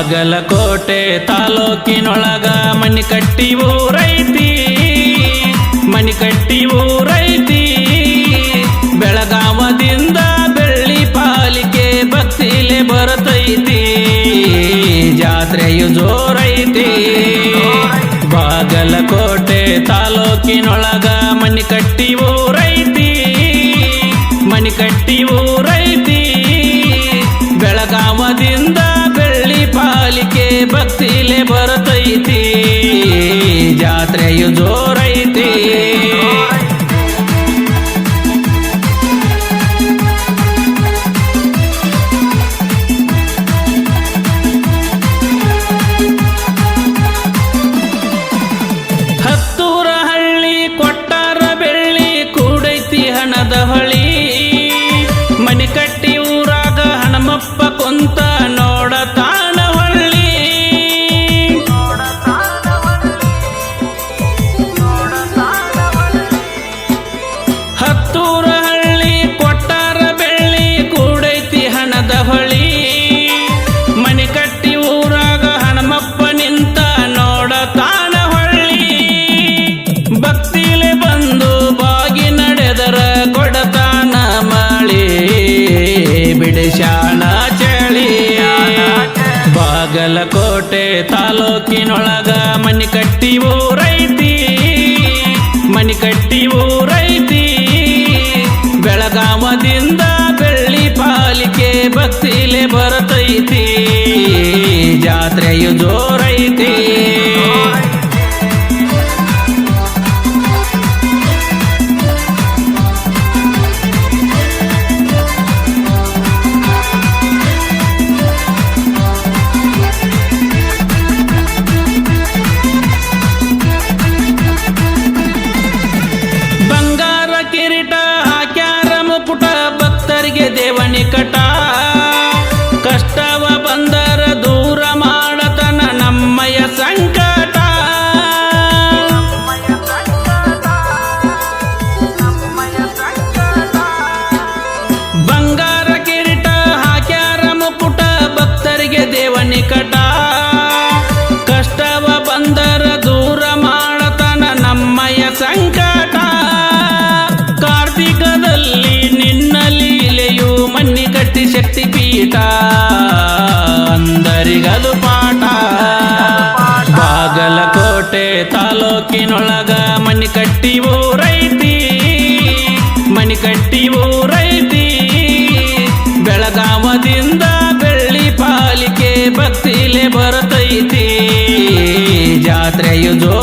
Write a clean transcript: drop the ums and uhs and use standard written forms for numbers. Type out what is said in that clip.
ಬಾಗಲಕೋಟೆ ತಾಲೂಕಿನೊಳಗ ಮಣಿಕಟ್ಟಿ ಊರೈತಿ, ಮಣಿಕಟ್ಟಿ ಊರೈತಿ. ಬೆಳಗಾವದಿಂದ ಬೆಳ್ಳಿ ಪಾಲಿಕೆ ಭಕ್ತಿಲೆ ಬರತೈತಿ, ಜಾತ್ರೆಯು ಜೋರೈತಿ. ಬಾಗಲಕೋಟೆ ತಾಲೂಕಿನೊಳಗ ಮಣಿಕಟ್ಟಿ ಊರೈತಿ, ಮಣಿಕಟ್ಟಿ ಊರೈತಿ. ಬೆಳಗಾವದಿಂದ ಬೆಳ್ಳಿ ಪಾಲಿಕೆ ಭಕ್ತಿಲೆ ಬರತೈತಿ, ಜಾತ್ರೆಯು ಜೋರೈತಿ. ಹತ್ತೂರ ಹಳ್ಳಿ ಕೊಟ್ಟಾರ ಬೆಳ್ಳಿ ಕೂಡೈತಿ ಹಣದ ಹೊಳಿ. ಮಣಿಕಟ್ಟಿ ಊರಾಗ ಹಣಮಪ್ಪ ಕುಂತ ನೋಡತಾನ ಹೊಳ್ಳಿ. ಹತ್ತೂರ ಹಳ್ಳಿ ಕೊಟ್ಟಾರ ಬೆಳ್ಳಿ ಕೂಡೈತಿ ಹಣದ ಹೊಳಿ. ಮಣಿಕಟ್ಟಿ ಊರಾಗ ಹಣಮಪ್ಪ ನಿಂತ ನೋಡತಾನ ಹೊಳ್ಳಿ. ಭಕ್ತಿಲೆ ಬಂದು ಬಾಗಿ ನಡೆದರ ಕೊಡತಾನ ಮಳಿ, ಬಿಡಿಸ್ಯಾಣ ಚಳಿ. ಬಾಗಲಕೋಟೆ ತಾಲೂಕಿನೊಳಗ ಮಣಿಕಟ್ಟಿ ಊರೈತಿ, ಮಣಿಕಟ್ಟಿ ಊರೈತಿ. ಬೆಳಗಾವದಿಂದ ಬೆಳ್ಳಿ ಪಾಲಿಕೆ ಭಕ್ತಿಲೆ ಬರತೈತಿ, ಜಾತ್ರೆಯು ಜೋರೈತಿ. ಬಂಗಾರ ಕಿರೀಟ ಹಾಕ್ಯಾರ ಮುಕುಟ ಭಕ್ತರಿಗೆ ದೇವನಿ ಕಟ. ಕಷ್ಟವ ಬಂದರ ದೂರ ಮಾಡತನ ನಮ್ಮಯ ಸಂಕಟ. ಬಂಗಾರ ಕಿರೀಟ ಹಾಕ್ಯಾರ ಮುಕುಟ ಭಕ್ತರಿಗೆ ದೇವನಿ ಕಟ. ಕಷ್ಟವ ಬಂದರ ದೂರ ಮಾಡತನ ನಮ್ಮಯ ಸಂಕಟ. ಕಾರ್ತಿಕದಲ್ಲಿ ನಿನ್ನ ಲೀಲೆಯು ಮಣಿಕಟ್ಟಿ ಶಕ್ತಿ ಪೀಠ, ಅಂದರಿಗದು ಪಾಠ. ಬಾಗಲಕೋಟೆ ತಾಲೂಕಿನೊಳಗ ಮಣಿಕಟ್ಟಿ ಊರೈತಿ, ಮಣಿಕಟ್ಟಿ ಊರೈತಿ. ಬೆಳಗಾವದಿಂದ ಬೆಳ್ಳಿ ಪಾಲಿಕೆ ಭಕ್ತಿಲೆ ಬರತೈತಿ, ಜಾತ್ರೆಯು ಜೋ